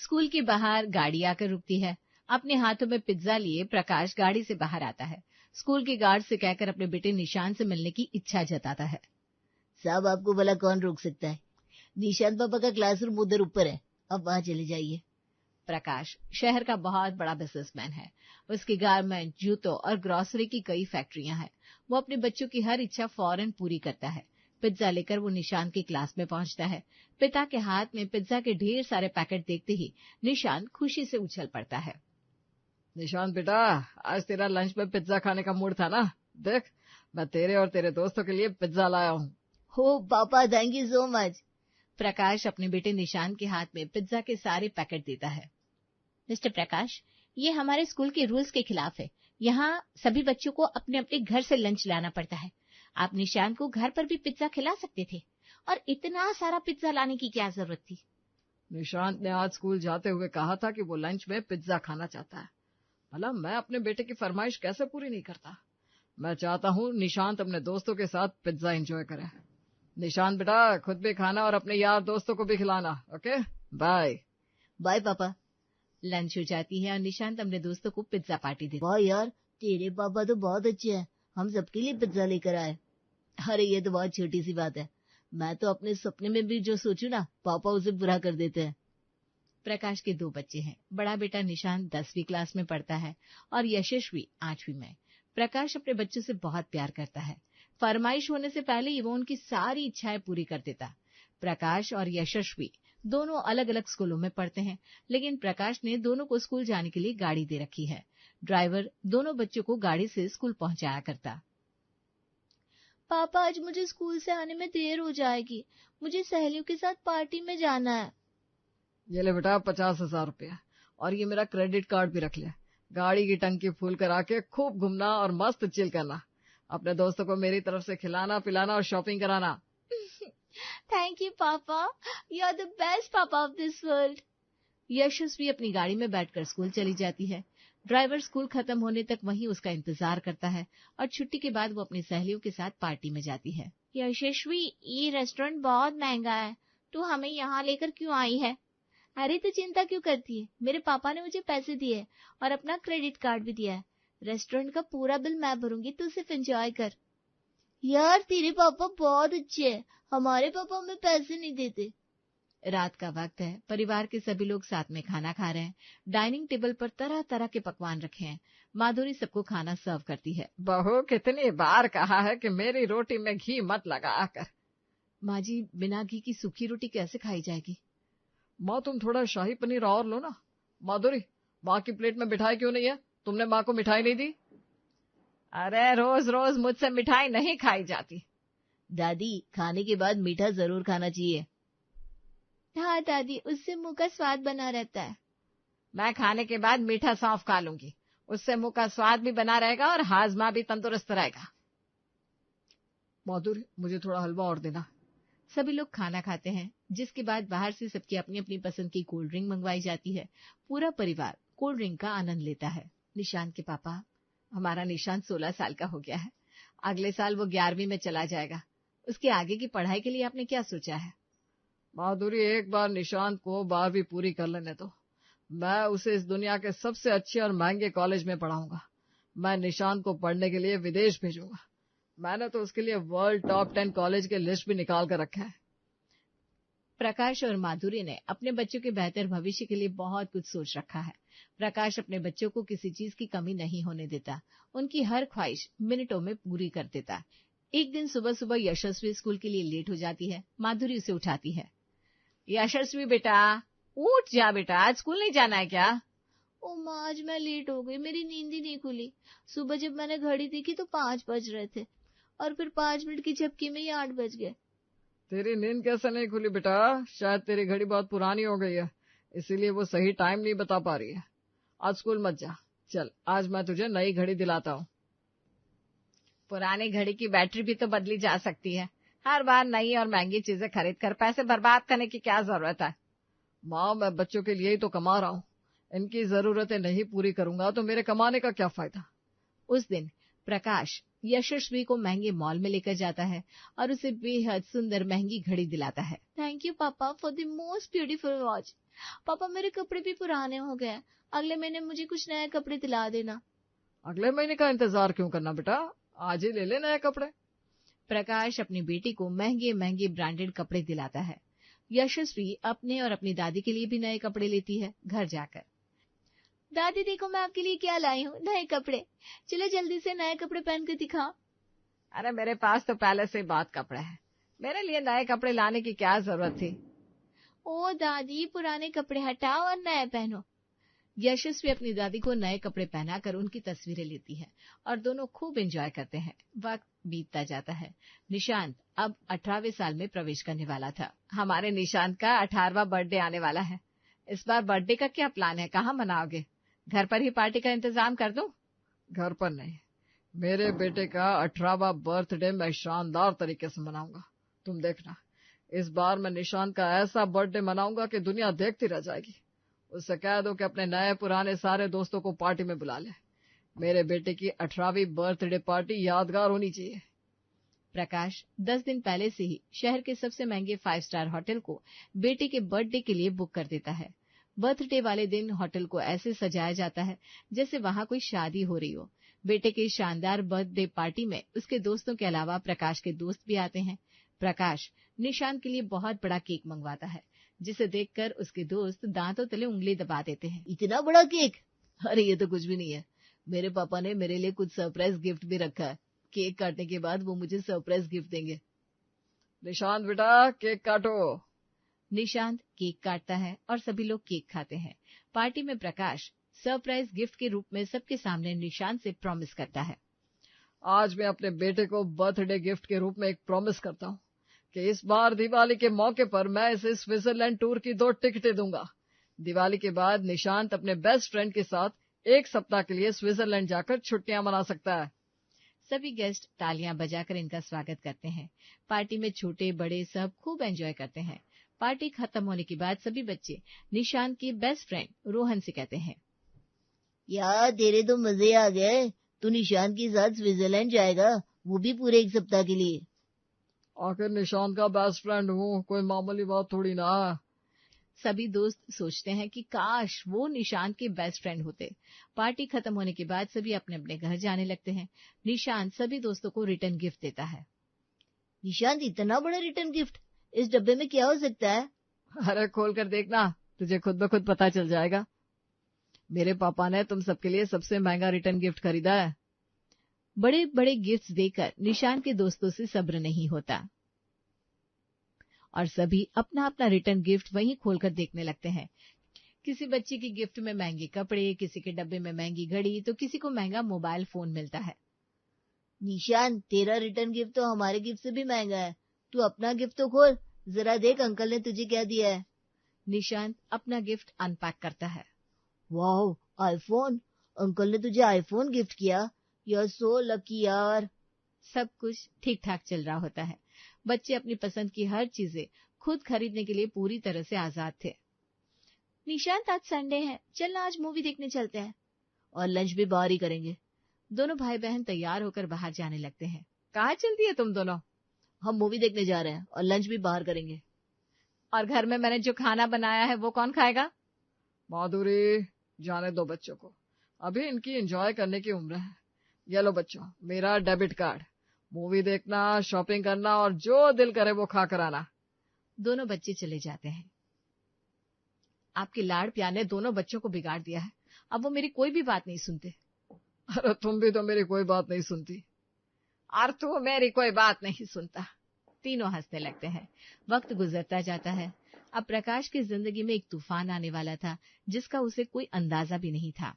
School के बाहर गाड़ी आकर रुकती है। अपने हाथों में पिज्जा लिए प्रकाश गाड़ी से बाहर आता है। स्कूल के गार्ड से कहकर अपने बेटे निशान से मिलने की इच्छा जताता है। साहब, आपको भला कौन रोक सकता है? निशांत पापा का क्लासरूम उधर ऊपर है, अब वहां चले जाइए। प्रकाश शहर का बहुत बड़ा बिजनेसमैन है। उसकी गारमेंट, जूतों और ग्रोसरी की कई फैक्ट्रियां हैं। वो अपने बच्चों की हर इच्छा फौरन पूरी करता है। पिज्जा लेकर वो निशांत की क्लास में पहुंचता है। पिता के हाथ में पिज्जा के ढेर सारे पैकेट देखते ही निशांत खुशी से उछल पड़ता है। निशांत बेटा, आज तेरा लंच में पिज्जा खाने का मूड था ना? देख, मैं तेरे और तेरे दोस्तों के लिए पिज्जा लाया हूँ। हो पापा, थैंक यू सो मच। प्रकाश अपने बेटे निशांत के हाथ में पिज्जा के सारे पैकेट देता है। मिस्टर प्रकाश, ये हमारे स्कूल के रूल्स के खिलाफ है। यहाँ सभी बच्चों को अपने अपने घर से लंच लाना पड़ता है। आप निशांत को घर पर भी पिज्जा खिला सकते थे, और इतना सारा पिज्जा लाने की क्या जरूरत थी? निशांत ने आज स्कूल जाते हुए कहा था कि वो लंच में पिज्जा खाना चाहता है। भला मैं अपने बेटे की फरमाइश कैसे पूरी नहीं करता? मैं चाहता हूँ निशांत अपने दोस्तों के साथ पिज्जा एंजॉय करे। निशांत बेटा, खुद भी खाना और अपने यार दोस्तों को भी खिलाना। Okay, bye. बाय पापा। लंच हो जाती है और निशांत अपने दोस्तों को पिज्जा पार्टी देता है। वाह यार, तेरे पापा तो बहुत अच्छे हैं, हम सबके लिए पिज्जा लेकर आए। अरे ये तो बहुत छोटी सी बात है, मैं तो अपने सपने में भी जो सोचूं ना, पापा उसे पूरा कर देते हैं। प्रकाश के 2 बच्चे हैं। बड़ा बेटा निशांत 10वीं क्लास में पढ़ता है और यशस्वी 8वीं में। प्रकाश अपने बच्चों से बहुत प्यार करता है। फरमाइश होने से पहले ही वो उनकी सारी इच्छाएं पूरी कर देता। प्रकाश और यशस्वी दोनों अलग अलग स्कूलों में पढ़ते हैं, लेकिन प्रकाश ने दोनों को स्कूल जाने के लिए गाड़ी दे रखी है। ड्राइवर दोनों बच्चों को गाड़ी से स्कूल पहुंचाया करता। पापा, आज मुझे स्कूल से आने में देर हो जाएगी, मुझे सहेलियों के साथ पार्टी में जाना है। ये ले बेटा 50,000 रुपया, और ये मेरा क्रेडिट कार्ड भी रख ले। गाड़ी की टंकी फुल करा के खूब घूमना और मस्त चिल करना। अपने दोस्तों को मेरी तरफ से खिलाना, पिलाना और शॉपिंग कराना। थैंक यू पापा, यू आर द बेस्ट पापा ऑफ दिस वर्ल्ड। यशस्वी अपनी गाड़ी में बैठकर स्कूल चली जाती है। ड्राइवर स्कूल खत्म होने तक वहीं उसका इंतजार करता है और छुट्टी के बाद वो अपनी सहेलियों के साथ पार्टी में जाती है। यशस्वी, ये रेस्टोरेंट बहुत महंगा है, तू हमें यहाँ लेकर क्यों आई है? अरे तो चिंता क्यों करती है, मेरे पापा ने मुझे पैसे दिए और अपना क्रेडिट कार्ड भी दिया है। रेस्टोरेंट का पूरा बिल मैं भरूंगी, तू सिर्फ एंजॉय कर। यार तेरे पापा बहुत अच्छे हैं, हमारे पापा हमें पैसे नहीं देते। रात का वक्त है। परिवार के सभी लोग साथ में खाना खा रहे हैं। डाइनिंग टेबल पर तरह तरह के पकवान रखे हैं। माधुरी सबको खाना सर्व करती है। बहू, कितनी बार कहा है कि मेरी रोटी में घी मत लगा कर। माँ जी, बिना घी की सूखी रोटी कैसे खाई जाएगी? माँ, तुम थोड़ा शाही पनीर और लो ना। माधुरी, माँ की प्लेट में मिठाई क्यों नहीं है? तुमने माँ को मिठाई नहीं दी? अरे रोज रोज मुझसे मिठाई नहीं खाई जाती। दादी, खाने के बाद मीठा जरूर खाना चाहिए। हाँ दादी, उससे मुंह का स्वाद बना रहता है। मैं खाने के बाद मीठा सौंफ खा लूंगी, उससे मुंह का स्वाद भी बना रहेगा और हाजमा भी तंदुरुस्त रहेगा। माधुरी, मुझे थोड़ा हलवा और देना। सभी लोग खाना खाते हैं, जिसके बाद बाहर से सबकी अपनी अपनी पसंद की कोल्ड ड्रिंक मंगवाई जाती है। पूरा परिवार कोल्ड ड्रिंक का आनंद लेता है। निशांत के पापा, हमारा निशांत 16 साल का हो गया है। अगले साल वो 11वीं में चला जाएगा। उसके आगे की पढ़ाई के लिए आपने क्या सोचा है? माधुरी, एक बार निशांत को 12वीं पूरी कर लेने दो। मैं उसे इस दुनिया के सबसे अच्छे और महंगे कॉलेज में पढ़ाऊंगा। मैं निशांत को पढ़ने के लिए विदेश भेजूंगा। मैंने तो उसके लिए वर्ल्ड टॉप 10 कॉलेज के लिस्ट भी निकाल कर रखा है। प्रकाश और माधुरी ने अपने बच्चों के बेहतर भविष्य के लिए बहुत कुछ सोच रखा है। प्रकाश अपने बच्चों को किसी चीज की कमी नहीं होने देता। उनकी हर ख्वाहिश मिनटों में पूरी कर देता। एक दिन सुबह सुबह यशस्वी स्कूल के लिए लेट हो जाती है। माधुरी उसे उठाती है। यशस्वी बेटा, उठ जा बेटा, आज स्कूल नहीं जाना है क्या? ओ माँ, आज मैं लेट हो गई, मेरी नींद ही नहीं खुली। सुबह जब मैंने घड़ी देखी तो 5 बज रहे थे, और फिर 5 मिनट की झपकी में ही 8 बज गए। तेरी नींद कैसे नहीं खुली बेटा? शायद तेरी घड़ी बहुत पुरानी हो गई है, इसीलिए वो सही टाइम नहीं बता पा रही है। आज स्कूल मत जा। चल, आज मैं तुझे नई घड़ी दिलाता हूँ। पुरानी घड़ी की बैटरी भी तो बदली जा सकती है। हर बार नई और महंगी चीजें खरीद कर पैसे बर्बाद करने की क्या जरूरत है? माँ, मैं बच्चों के लिए ही तो कमा रहा हूँ। इनकी जरूरतें नहीं पूरी करूंगा तो मेरे कमाने का क्या फायदा? उस दिन प्रकाश यशस्वी को महंगे मॉल में लेकर जाता है और उसे बेहद सुंदर महंगी घड़ी दिलाता है। थैंक यू पापा for the most beautiful watch. पापा मेरे कपड़े भी पुराने हो गए, अगले महीने मुझे कुछ नए कपड़े दिला देना। अगले महीने का इंतजार क्यों करना बेटा, आज ही ले ले नए कपड़े। प्रकाश अपनी बेटी को महंगे महंगे ब्रांडेड कपड़े दिलाता है। यशस्वी अपने और अपनी दादी के लिए भी नए कपड़े लेती है। घर जाकर, दादी देखो मैं आपके लिए क्या लाई हूँ, नए कपड़े। चलो जल्दी से नए कपड़े पहन कर दिखाओ। अरे मेरे पास तो पहले से बहुत कपड़े हैं, मेरे लिए नए कपड़े लाने की क्या जरूरत थी। ओ दादी, पुराने कपड़े हटाओ और नए पहनो। यशस्वी अपनी दादी को नए कपड़े पहनाकर उनकी तस्वीरें लेती है और दोनों खूब एंजॉय करते हैं। वक्त बीतता जाता है। निशांत अब 18वें साल में प्रवेश करने वाला था। हमारे निशांत का 18वां बर्थडे आने वाला है। इस बार बर्थडे का क्या प्लान है, कहाँ मनाओगे? घर पर ही पार्टी का इंतजाम कर दूं? घर पर नहीं, मेरे बेटे का 18वां बर्थडे मैं शानदार तरीके से मनाऊंगा। तुम देखना, इस बार मैं निशांत का ऐसा बर्थडे मनाऊंगा कि दुनिया देखती रह जाएगी। उससे कह दो कि अपने नए पुराने सारे दोस्तों को पार्टी में बुला ले। मेरे बेटे की 18वीं बर्थडे पार्टी यादगार होनी चाहिए। प्रकाश 10 दिन पहले से ही शहर के सबसे महंगे 5 स्टार होटल को बेटे के बर्थडे के लिए बुक कर देता है। बर्थडे वाले दिन होटल को ऐसे सजाया जाता है जैसे वहां कोई शादी हो रही हो। बेटे के शानदार बर्थडे पार्टी में उसके दोस्तों के अलावा प्रकाश के दोस्त भी आते हैं। प्रकाश निशांत के लिए बहुत बड़ा केक मंगवाता है, जिसे देखकर उसके दोस्त दांतों तले उंगली दबा देते हैं। इतना बड़ा केक? अरे ये तो कुछ भी नहीं है, मेरे पापा ने मेरे लिए कुछ सरप्राइज गिफ्ट भी रखा है। केक काटने के बाद वो मुझे सरप्राइज गिफ्ट देंगे। निशांत बेटा, केक काटो। निशांत केक काटता है और सभी लोग केक खाते हैं। पार्टी में प्रकाश सरप्राइज गिफ्ट के रूप में सबके सामने निशांत से प्रॉमिस करता है। आज मैं अपने बेटे को बर्थडे गिफ्ट के रूप में एक प्रॉमिस करता हूँ कि इस बार दिवाली के मौके पर मैं इसे स्विट्जरलैंड टूर की 2 टिकटें दूंगा। दिवाली के बाद निशांत अपने बेस्ट फ्रेंड के साथ 1 सप्ताह के लिए स्विट्जरलैंड जाकर छुट्टियां मना सकता है। सभी गेस्ट तालियां बजाकर इनका स्वागत करते हैं। पार्टी में छोटे बड़े सब खूब एंजॉय करते हैं। पार्टी खत्म होने के बाद सभी बच्चे निशांत के बेस्ट फ्रेंड रोहन से कहते हैं, यार तेरे तो मजे आ गए, तू निशांत के साथ स्विट्जरलैंड जाएगा, वो भी पूरे 1 सप्ताह के लिए। आखिर निशांत का बेस्ट फ्रेंड हूँ, कोई मामूली बात थोड़ी ना। सभी दोस्त सोचते हैं कि काश वो निशांत के बेस्ट फ्रेंड होते। पार्टी खत्म होने के बाद सभी अपने अपने घर जाने लगते हैं। निशांत सभी दोस्तों को रिटर्न गिफ्ट देता है। निशांत, इतना बड़ा रिटर्न गिफ्ट, इस डब्बे में क्या हो सकता है? अरे खोल कर देखना, तुझे खुद ब खुद पता चल जाएगा। मेरे पापा ने तुम सबके लिए सबसे महंगा रिटर्न गिफ्ट खरीदा है। बड़े बड़े गिफ्ट्स देकर निशांत के दोस्तों से सब्र नहीं होता और सभी अपना अपना रिटर्न गिफ्ट वहीं खोलकर देखने लगते हैं। किसी बच्चे की गिफ्ट में महंगे कपड़े, किसी के डब्बे में महंगी घड़ी, तो किसी को महंगा मोबाइल फोन मिलता है। निशांत, तेरा रिटर्न गिफ्ट तो हमारे गिफ्ट से भी महंगा है। तू अपना गिफ्ट तो खोल, जरा देख अंकल ने तुझे क्या दिया है। निशांत अपना गिफ्ट अनपैक करता है। Wow, iPhone! अंकल ने तुझे आईफोन गिफ्ट किया, यू सो लकी यार। सब कुछ ठीक ठाक चल रहा होता है। बच्चे अपनी पसंद की हर चीजें खुद खरीदने के लिए पूरी तरह से आजाद थे। निशांत, आज संडे है, चल आज मूवी देखने चलते हैं, और लंच भी बाहर ही करेंगे। दोनों भाई बहन तैयार होकर बाहर जाने लगते हैं। कहाँ चलती है तुम दोनों? हम मूवी देखने जा रहे हैं और लंच भी बाहर करेंगे। और घर में मैंने जो खाना बनाया है वो कौन खाएगा? माधुरी, जाने दो बच्चों को, अभी इनकी एंजॉय करने की उम्र है। ये लो बच्चों, मेरा डेबिट कार्ड, मूवी देखना, शॉपिंग करना और जो दिल करे वो खा कर आना। दोनों बच्चे चले जाते हैं। आपके लाड़ प्यार ने दोनों बच्चों को बिगाड़ दिया है। अब वो मेरी कोई भी बात नहीं सुनते। अरे तुम भी तो मेरी कोई बात नहीं सुनती। और तू मेरी कोई बात नहीं सुनता। तीनों हंसने लगते हैं। वक्त गुजरता जाता है। अब प्रकाश की जिंदगी में एक तूफान आने वाला था जिसका उसे कोई अंदाजा भी नहीं था।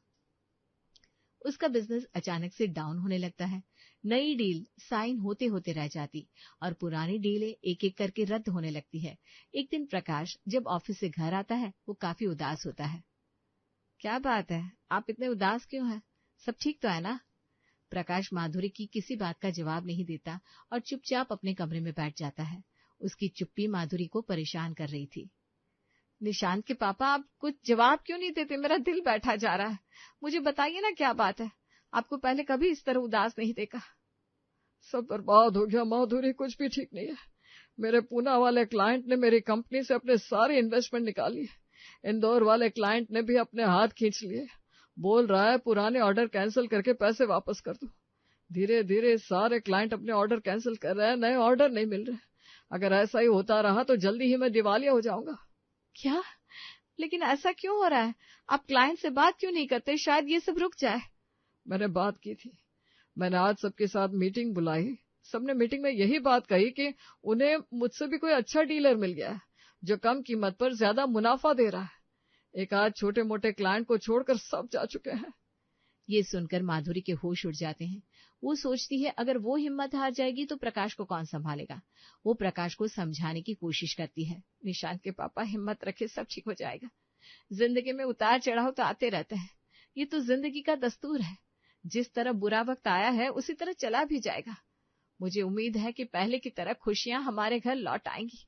उसका बिजनेस अचानक से डाउन होने लगता है। नई डील साइन होते होते रह जाती और पुरानी डीलें एक एक करके रद्द होने लगती है। एक दिन प्रकाश जब ऑफिस से घर आता है वो काफी उदास होता है। क्या बात है, आप इतने उदास क्यों हैं? सब ठीक तो है ना? प्रकाश माधुरी की किसी बात का जवाब नहीं देता और चुपचाप अपने कमरे में बैठ जाता है। उसकी चुप्पी माधुरी को परेशान कर रही थी। निशांत के पापा, आप कुछ जवाब क्यों नहीं देते? मेरा दिल बैठा जा रहा है। मुझे बताइए ना क्या बात है। आपको पहले कभी इस तरह उदास नहीं देखा। सब बर्बाद हो गया माधुरी, कुछ भी ठीक नहीं है। मेरे पूना वाले क्लाइंट ने मेरी कंपनी से अपने सारे इन्वेस्टमेंट निकाल लिए। इंदौर वाले क्लाइंट ने भी अपने हाथ खींच लिए। बोल रहा है पुराने ऑर्डर कैंसिल करके पैसे वापस कर दो। धीरे धीरे सारे क्लाइंट अपने ऑर्डर कैंसिल कर रहे हैं, नए ऑर्डर नहीं मिल रहे। अगर ऐसा ही होता रहा तो जल्दी ही मैं दिवालिया हो जाऊंगा। क्या? लेकिन ऐसा क्यों हो रहा है? आप क्लाइंट से बात क्यों नहीं करते? शायद ये सब रुक जाए। मैंने बात की थी। मैंने आज सबके साथ मीटिंग बुलाई। सबने मीटिंग में यही बात कही कि उन्हें मुझसे भी कोई अच्छा डीलर मिल गया है जो कम कीमत पर ज्यादा मुनाफा दे रहा है। एक आध छोटे मोटे क्लाइंट को छोड़कर सब जा चुके हैं। ये सुनकर माधुरी के होश उड़ जाते हैं। वो सोचती है अगर वो हिम्मत हार जाएगी तो प्रकाश को कौन संभालेगा। वो प्रकाश को समझाने की कोशिश करती है। निशांत के पापा, हिम्मत रखे, सब ठीक हो जाएगा। जिंदगी में उतार चढ़ाव तो आते रहते हैं, ये तो जिंदगी का दस्तूर है। जिस तरह बुरा वक्त आया है उसी तरह चला भी जाएगा। मुझे उम्मीद है कि पहले की तरह खुशियां हमारे घर लौट आएंगी।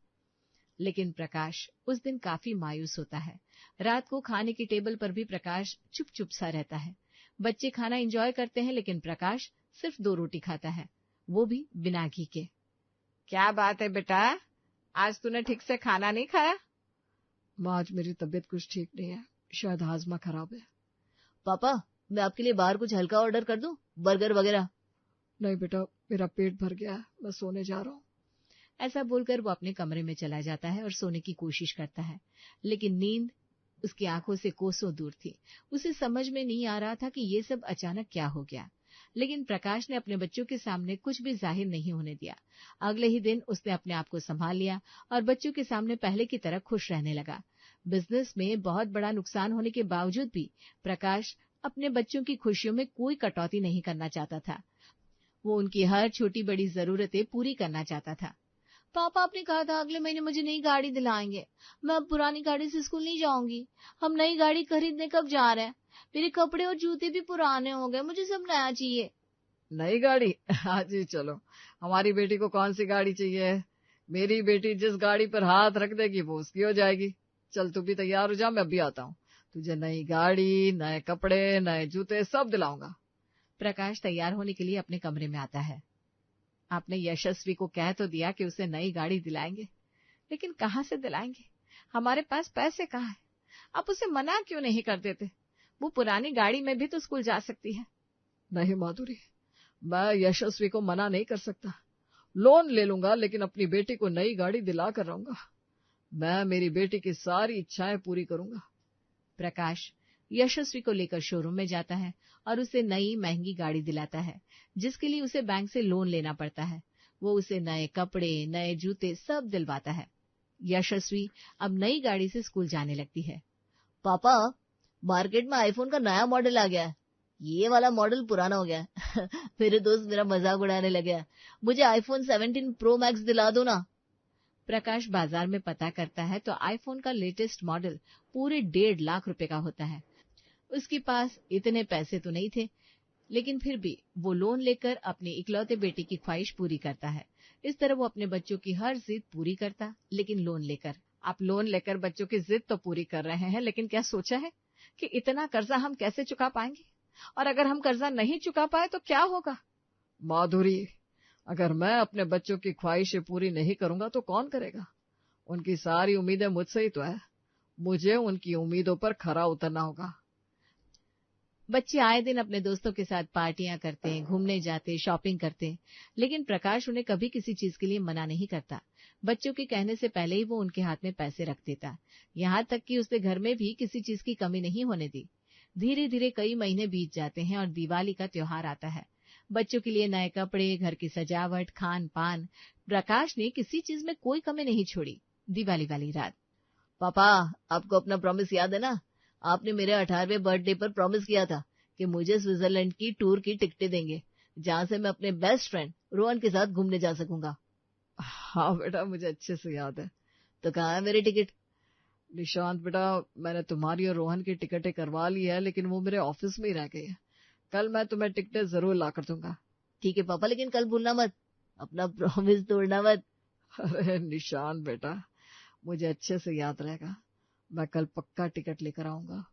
लेकिन प्रकाश उस दिन काफी मायूस होता है। रात को खाने की टेबल पर भी प्रकाश चुप चुप सा रहता है। बच्चे खाना एंजॉय करते हैं लेकिन प्रकाश सिर्फ 2 रोटी खाता है, वो भी बिना घी के। क्या बात है बेटा, आज तूने ठीक से खाना नहीं खाया? माँ, आज मेरी तबीयत कुछ ठीक नहीं है, शायद हाजमा खराब है। पापा, मैं आपके लिए बाहर कुछ हल्का ऑर्डर कर दूं, बर्गर वगैरह? नहीं बेटा, मेरा पेट भर गया है, मैं सोने जा रहा हूँ। ऐसा बोलकर वो अपने कमरे में चला जाता है और सोने की कोशिश करता है, लेकिन नींद उसकी आंखों से कोसों दूर थी। उसे समझ में नहीं आ रहा था कि ये सब अचानक क्या हो गया। लेकिन प्रकाश ने अपने बच्चों के सामने कुछ भी जाहिर नहीं होने दिया। अगले ही दिन उसने अपने आप को संभाल लिया और बच्चों के सामने पहले की तरह खुश रहने लगा। बिजनेस में बहुत बड़ा नुकसान होने के बावजूद भी प्रकाश अपने बच्चों की खुशियों में कोई कटौती नहीं करना चाहता था। वो उनकी हर छोटी बड़ी जरूरतें पूरी करना चाहता था। पापा, आपने कहा था अगले महीने मुझे नई गाड़ी दिलाएंगे। मैं अब पुरानी गाड़ी से स्कूल नहीं जाऊंगी। हम नई गाड़ी खरीदने कब जा रहे हैं? मेरे कपड़े और जूते भी पुराने हो गए, मुझे सब नया चाहिए। नई गाड़ी? आज ही चलो। हमारी बेटी को कौन सी गाड़ी चाहिए? मेरी बेटी जिस गाड़ी पर हाथ रख देगी वो उसकी हो जाएगी। चल तू भी तैयार हो जा, मैं अभी आता हूँ। तुझे नई गाड़ी, नए कपड़े, नए जूते सब दिलाऊंगा। प्रकाश तैयार होने के लिए अपने कमरे में आता है। आपने यशस्वी को कह तो दिया कि उसे नई गाड़ी दिलाएंगे, लेकिन कहाँ से दिलाएंगे? हमारे पास पैसे कहाँ है? आप उसे मना क्यों नहीं कर देते? वो पुरानी गाड़ी में भी तो स्कूल जा सकती है। नहीं माधुरी, मैं यशस्वी को मना नहीं कर सकता। लोन ले लूंगा लेकिन अपनी बेटी को नई गाड़ी दिला कर रहूंगा। मैं मेरी बेटी की सारी इच्छाएं पूरी करूंगा। प्रकाश यशस्वी को लेकर शोरूम में जाता है और उसे नई महंगी गाड़ी दिलाता है, जिसके लिए उसे बैंक से लोन लेना पड़ता है। वो उसे नए कपड़े, नए जूते सब दिलवाता है। यशस्वी अब नई गाड़ी से स्कूल जाने लगती है। पापा, मार्केट में आईफोन का नया मॉडल आ गया है। ये वाला मॉडल पुराना हो गया है। मेरे दोस्त मेरा मजाक उड़ाने लगे हैं। मुझे आईफोन 17 प्रो मैक्स दिला दो ना। प्रकाश बाजार में पता करता है तो आईफोन का लेटेस्ट मॉडल पूरे 1.5 लाख रुपए का होता है। उसके पास इतने पैसे तो नहीं थे, लेकिन फिर भी वो लोन लेकर अपनी इकलौते बेटे की ख्वाहिश पूरी करता है। इस तरह वो अपने बच्चों की हर जिद पूरी करता, लेकिन लोन लेकर। आप लोन लेकर बच्चों की जिद तो पूरी कर रहे हैं, लेकिन क्या सोचा है कि इतना कर्जा हम कैसे चुका पाएंगे? और अगर हम कर्जा नहीं चुका पाए तो क्या होगा? माधुरी, अगर मैं अपने बच्चों की ख्वाहिशें पूरी नहीं करूंगा तो कौन करेगा? उनकी सारी उम्मीदें मुझसे ही तो है। मुझे उनकी उम्मीदों पर खरा उतरना होगा। बच्चे आए दिन अपने दोस्तों के साथ पार्टियां करते हैं, घूमने जाते, शॉपिंग करते, लेकिन प्रकाश उन्हें कभी किसी चीज के लिए मना नहीं करता। बच्चों के कहने से पहले ही वो उनके हाथ में पैसे रख देता। यहाँ तक कि उसने घर में भी किसी चीज की कमी नहीं होने दी। धीरे धीरे कई महीने बीत जाते हैं और दिवाली का त्योहार आता है। बच्चों के लिए नए कपड़े, घर की सजावट, खान पान, प्रकाश ने किसी चीज में कोई कमी नहीं छोड़ी। दिवाली वाली रात, पापा, आपको अपना प्रॉमिस याद है ना? आपने मेरे 18वें बर्थडे पर प्रॉमिस किया था कि मुझे स्विट्जरलैंड की टूर की टिकटें देंगे, जहां से मैं अपने बेस्ट फ्रेंड रोहन के साथ घूमने जा सकूंगा। हाँ बेटा, मुझे अच्छे से याद है। तो कहाँ है मेरी टिकट? निशांत बेटा, मैंने तुम्हारी और रोहन की टिकटें करवा ली है, लेकिन वो मेरे ऑफिस में ही रह गई है। कल मैं तुम्हें टिकटें जरूर ला कर दूंगा। ठीक है पापा, लेकिन कल भूलना मत, अपना प्रॉमिस तोड़ना मत। अरे निशांत बेटा, मुझे अच्छे से याद रहेगा। मैं कल पक्का टिकट लेकर आऊंगा।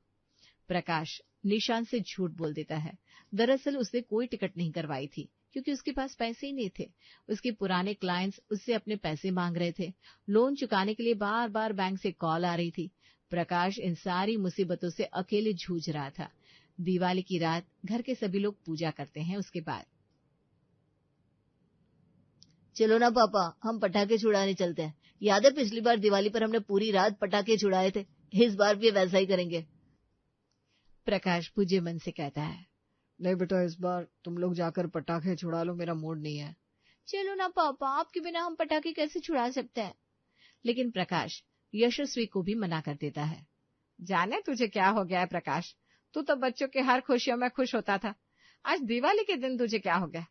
प्रकाश निशांत से झूठ बोल देता है। दरअसल उसने कोई टिकट नहीं करवाई थी, क्योंकि उसके पास पैसे ही नहीं थे। उसके पुराने क्लाइंट्स उससे अपने पैसे मांग रहे थे। लोन चुकाने के लिए बार बार बैंक से कॉल आ रही थी। प्रकाश इन सारी मुसीबतों से अकेले जूझ रहा था। दिवाली की रात घर के सभी लोग पूजा करते हैं। उसके बाद चलो ना पापा, हम पटाखे छुड़ाने चलते हैं। याद है पिछली बार दिवाली पर हमने पूरी रात पटाखे छुड़ाए थे, इस बार भी वैसा ही करेंगे। प्रकाश पूजे मन से कहता है, नहीं बेटा, इस बार तुम लोग जाकर पटाखे छुड़ा लो, मेरा मूड नहीं है। चलो ना पापा, आपके बिना हम पटाखे कैसे छुड़ा सकते हैं। लेकिन प्रकाश यशस्वी को भी मना कर देता है। जाने तुझे क्या हो गया है प्रकाश, तू तो बच्चों के हर खुशियों में खुश होता था। आज दिवाली के दिन तुझे क्या हो गया?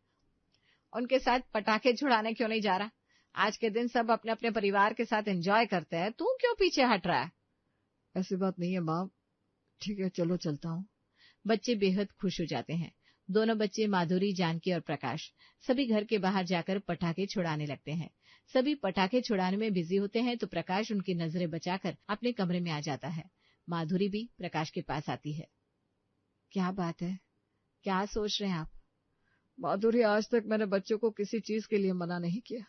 उनके साथ पटाखे छुड़ाने क्यों नहीं जा रहा? आज के दिन सब अपने अपने परिवार के साथ एंजॉय करते हैं, तू क्यों पीछे हट रहा है? ऐसी बात नहीं है माँ, ठीक है चलो चलता हूँ। बच्चे बेहद खुश हो जाते हैं। दोनों बच्चे माधुरी, जानकी और प्रकाश सभी घर के बाहर जाकर पटाखे छुड़ाने लगते हैं। सभी पटाखे छुड़ाने में बिजी होते हैं तो प्रकाश उनकी नजरें बचाकर अपने कमरे में आ जाता है। माधुरी भी प्रकाश के पास आती है। क्या बात है, क्या सोच रहे हैं आप? माधुरी, आज तक मैंने बच्चों को किसी चीज के लिए मना नहीं किया,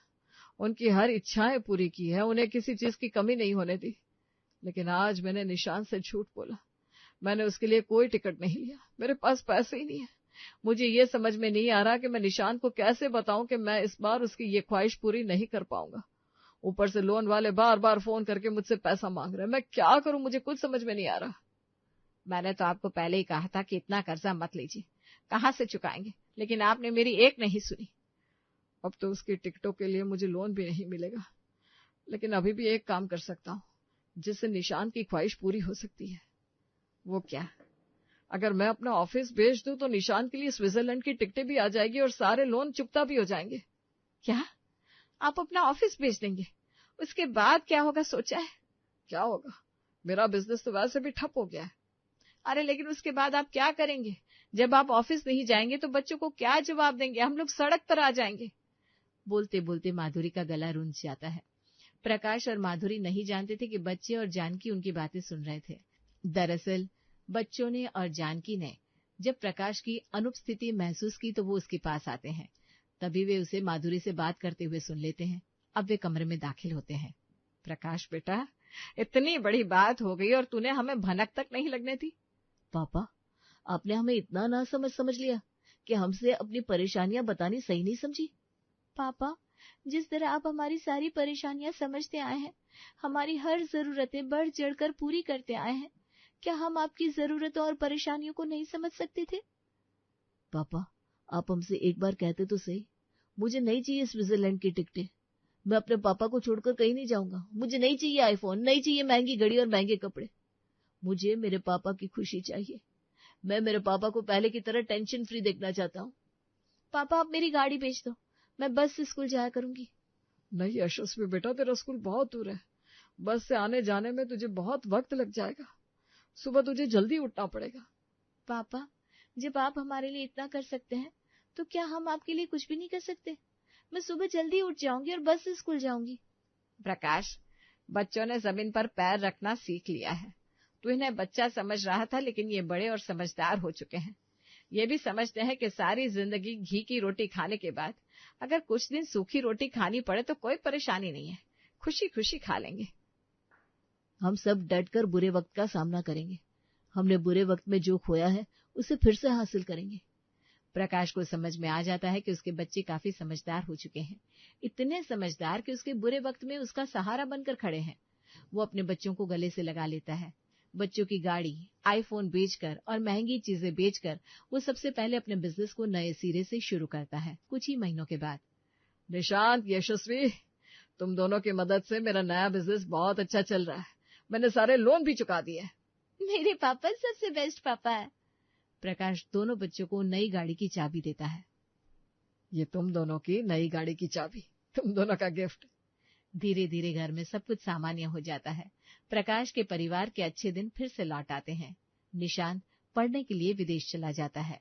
उनकी हर इच्छाएं पूरी की है, उन्हें किसी चीज की कमी नहीं होने दी। लेकिन आज मैंने निशान से झूठ बोला। मैंने उसके लिए कोई टिकट नहीं लिया, मेरे पास पैसे ही नहीं है। मुझे ये समझ में नहीं आ रहा कि मैं निशान को कैसे बताऊं कि मैं इस बार उसकी ये ख्वाहिश पूरी नहीं कर पाऊंगा। ऊपर से लोन वाले बार बार फोन करके मुझसे पैसा मांग रहे हैं। मैं क्या करूं, मुझे कुछ समझ में नहीं आ रहा। मैंने तो आपको पहले ही कहा था कि इतना कर्जा मत लीजिए, कहां से चुकाएंगे, लेकिन आपने मेरी एक नहीं सुनी। अब तो उसकी टिकटों के लिए मुझे लोन भी नहीं मिलेगा, लेकिन अभी भी एक काम कर सकता हूँ जिससे निशान की ख्वाहिश पूरी हो सकती है। वो क्या? अगर मैं अपना ऑफिस बेच दूं तो निशान के लिए स्विट्जरलैंड की टिकटें भी आ जाएगी और सारे लोन चुकता भी हो जाएंगे। क्या आप अपना ऑफिस बेच देंगे? उसके बाद क्या होगा सोचा है? क्या होगा, मेरा बिजनेस तो वैसे भी ठप हो गया है। अरे लेकिन उसके बाद आप क्या करेंगे? जब आप ऑफिस नहीं जाएंगे तो बच्चों को क्या जवाब देंगे? हम लोग सड़क पर आ जाएंगे। बोलते बोलते माधुरी का गला रुंझ जाता है। प्रकाश और माधुरी नहीं जानते थे कि बच्चे और जानकी उनकी बातें सुन रहे थे। दरअसल बच्चों ने और जानकी ने जब प्रकाश की अनुपस्थिति महसूस की तो वो उसके पास आते हैं। तभी वे उसे माधुरी से बात करते हुए सुन लेते हैं। अब वे कमरे में दाखिल होते हैं। प्रकाश बेटा, इतनी बड़ी बात हो गई और तूने हमें भनक तक नहीं लगने दी। पापा, आपने हमें इतना ना समझ लिया कि हमसे अपनी परेशानियां बतानी सही नहीं समझी। पापा, जिस तरह आप हमारी सारी परेशानियां समझते आए हैं, हमारी हर जरूरतें बढ़ चढ़कर पूरी करते आए हैं, क्या हम आपकी जरूरतों और परेशानियों को नहीं समझ सकते थे? पापा, आप हमसे एक बार कहते तो सही, मुझे नहीं चाहिए स्विट्जरलैंड की टिकटें। मैं अपने पापा को छोड़कर कहीं नहीं जाऊंगा। मुझे नहीं चाहिए आईफोन, नहीं चाहिए महंगी घड़ी और महंगे कपड़े। मुझे मेरे पापा की खुशी चाहिए। मैं मेरे पापा को पहले की तरह टेंशन फ्री देखना चाहता हूँ। पापा, आप मेरी गाड़ी बेच दो, मैं बस से स्कूल जाया करूंगी। नहीं यशस्वी बेटा, तेरा स्कूल बहुत दूर है, बस से आने जाने में तुझे बहुत वक्त लग जाएगा। सुबह तुझे जल्दी उठना पड़ेगा। पापा, जब आप हमारे लिए इतना कर सकते हैं तो क्या हम आपके लिए कुछ भी नहीं कर सकते? मैं सुबह जल्दी उठ जाऊंगी और बस से स्कूल जाऊंगी। प्रकाश, बच्चों ने जमीन पर पैर रखना सीख लिया है। तू इन्हें बच्चा समझ रहा था, लेकिन ये बड़े और समझदार हो चुके हैं। ये भी समझते हैं कि सारी जिंदगी घी की रोटी खाने के बाद अगर कुछ दिन सूखी रोटी खानी पड़े तो कोई परेशानी नहीं है, खुशी खुशी खा लेंगे। हम सब डटकर बुरे वक्त का सामना करेंगे। हमने बुरे वक्त में जो खोया है उसे फिर से हासिल करेंगे। प्रकाश को समझ में आ जाता है कि उसके बच्चे काफी समझदार हो चुके हैं, इतने समझदार कि उसके बुरे वक्त में उसका सहारा बनकर खड़े हैं। वो अपने बच्चों को गले से लगा लेता है। बच्चों की गाड़ी, आईफोन बेचकर और महंगी चीजें बेचकर वो सबसे पहले अपने बिजनेस को नए सिरे से शुरू करता है। कुछ ही महीनों के बाद, निशांत, यशस्वी, तुम दोनों की मदद से मेरा नया बिजनेस बहुत अच्छा चल रहा है। मैंने सारे लोन भी चुका दिए। मेरे पापा सबसे बेस्ट पापा है। प्रकाश दोनों बच्चों को नई गाड़ी की चाबी देता है। ये तुम दोनों की नई गाड़ी की चाबी, तुम दोनों का गिफ्ट। धीरे धीरे घर में सब कुछ सामान्य हो जाता है। प्रकाश के परिवार के अच्छे दिन फिर से लौट आते हैं। निशांत पढ़ने के लिए विदेश चला जाता है।